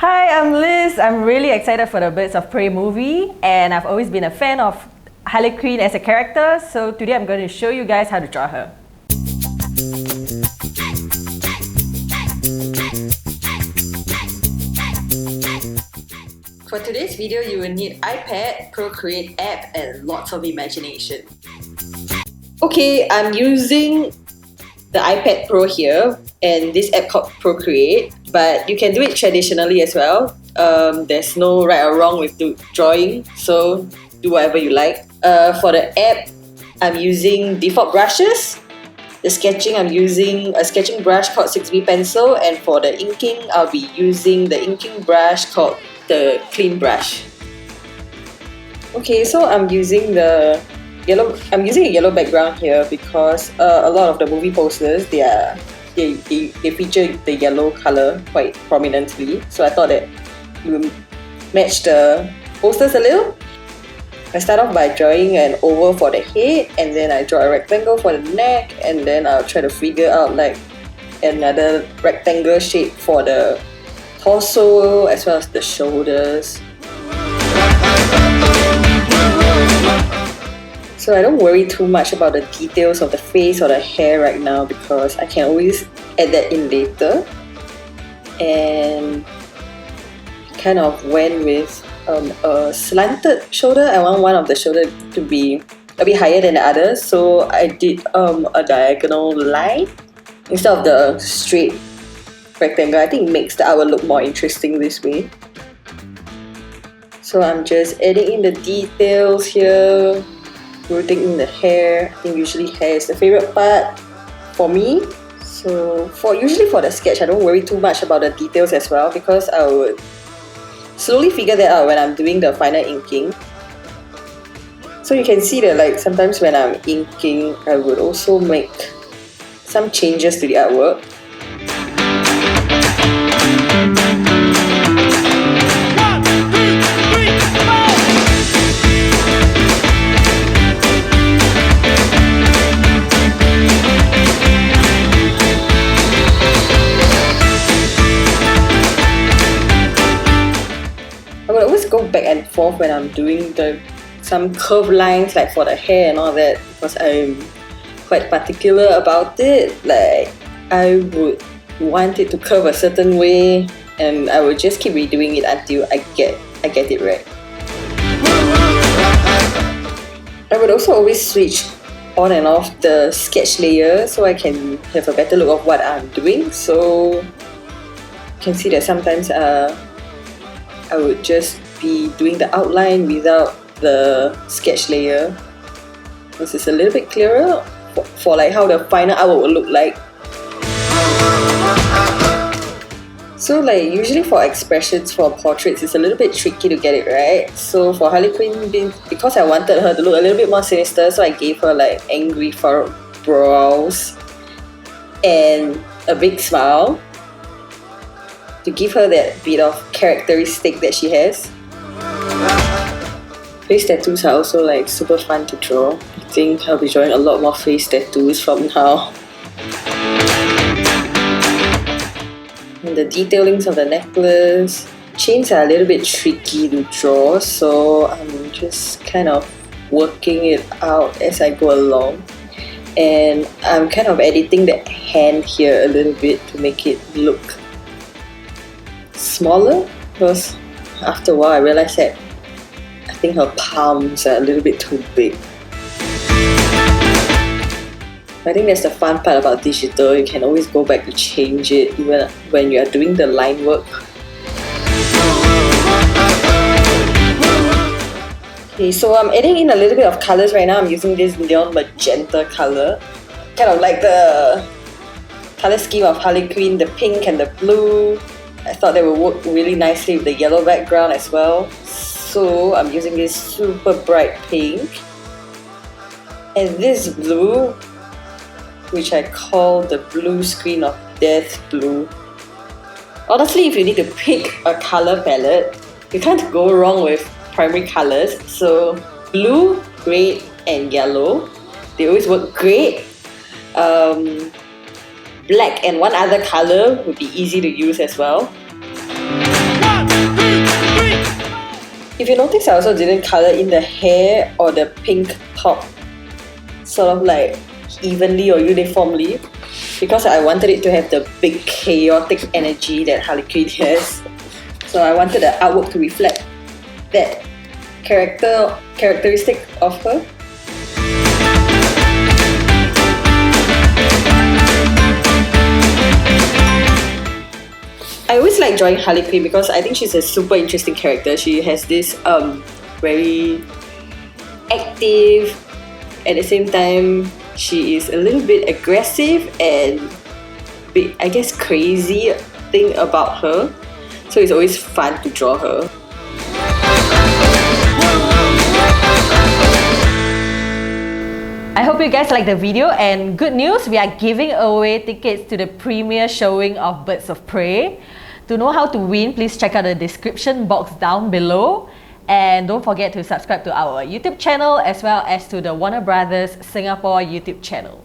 Hi, I'm Liz. I'm really excited for the Birds of Prey movie, and I've always been a fan of Harley Quinn as a character, so today I'm going to show you guys how to draw her. For today's video, you will need iPad, Procreate app, and lots of imagination. Okay, I'm using the iPad Pro here, and this app called Procreate, but you can do it traditionally as well. There's no right or wrong with drawing, so do whatever you like. For the app, I'm using default brushes. The sketching, I'm using a sketching brush called 6B pencil, and for the inking, I'll be using the inking brush called the clean brush. Okay, so I'm using a yellow background here because a lot of the movie posters they feature the yellow color quite prominently. So I thought that it would match the posters a little. I start off by drawing an oval for the head, and then I draw a rectangle for the neck, and then I'll try to figure out like another rectangle shape for the torso as well as the shoulders. So I don't worry too much about the details of the face or the hair right now because I can always add that in later. And kind of went with a slanted shoulder. I want one of the shoulder to be a bit higher than the other, so I did a diagonal line instead of the straight rectangle. I think it makes the artwork look more interesting this way. So I'm just adding in the details here, rooting in the hair. I think usually hair is the favorite part for me. So usually for the sketch, I don't worry too much about the details as well because I would slowly figure that out when I'm doing the final inking. So you can see that like sometimes when I'm inking, I would also make some changes to the artwork. I would always go back and forth when I'm doing some curved lines like for the hair and all that because I'm quite particular about it. Like I would want it to curve a certain way, and I would just keep redoing it until I get it right. I would also always switch on and off the sketch layer so I can have a better look of what I'm doing. So you can see that sometimes I would just be doing the outline without the sketch layer. This is a little bit clearer for like how the final artwork will look like. So like usually for expressions for portraits, it's a little bit tricky to get it right. So for Harley Quinn, because I wanted her to look a little bit more sinister, so I gave her like angry furrowed brows and a big smile to give her that bit of characteristic that she has. Face tattoos are also like super fun to draw. I think I'll be drawing a lot more face tattoos from now. And the detailings of the necklace. Chains are a little bit tricky to draw, so I'm just kind of working it out as I go along. And I'm kind of editing the hand here a little bit to make it look smaller because after a while I realized that I think her palms are a little bit too big. I think that's the fun part about digital. You can always go back to change it even when you are doing the line work. Okay, so I'm adding in a little bit of colors right now. I'm using this neon magenta color. Kind of like the color scheme of Harley Quinn, the pink and the blue. I thought that would work really nicely with the yellow background as well. So I'm using this super bright pink and this blue, which I call the blue screen of death blue. Honestly, if you need to pick a color palette, you can't go wrong with primary colors. So blue, red and yellow, they always work great. Black and one other color would be easy to use as well. If you notice, I also didn't color in the hair or the pink top sort of like evenly or uniformly, because I wanted it to have the big chaotic energy that Harley Quinn has. So I wanted the artwork to reflect that characteristic of her. I always like drawing Harley Quinn because I think she's a super interesting character. She has this very active, at the same time she is a little bit aggressive and bit, I guess, crazy thing about her. So it's always fun to draw her. I hope you guys like the video, and good news, we are giving away tickets to the premiere showing of Birds of Prey. To know how to win, please check out the description box down below. And don't forget to subscribe to our YouTube channel as well as to the Warner Brothers Singapore YouTube channel.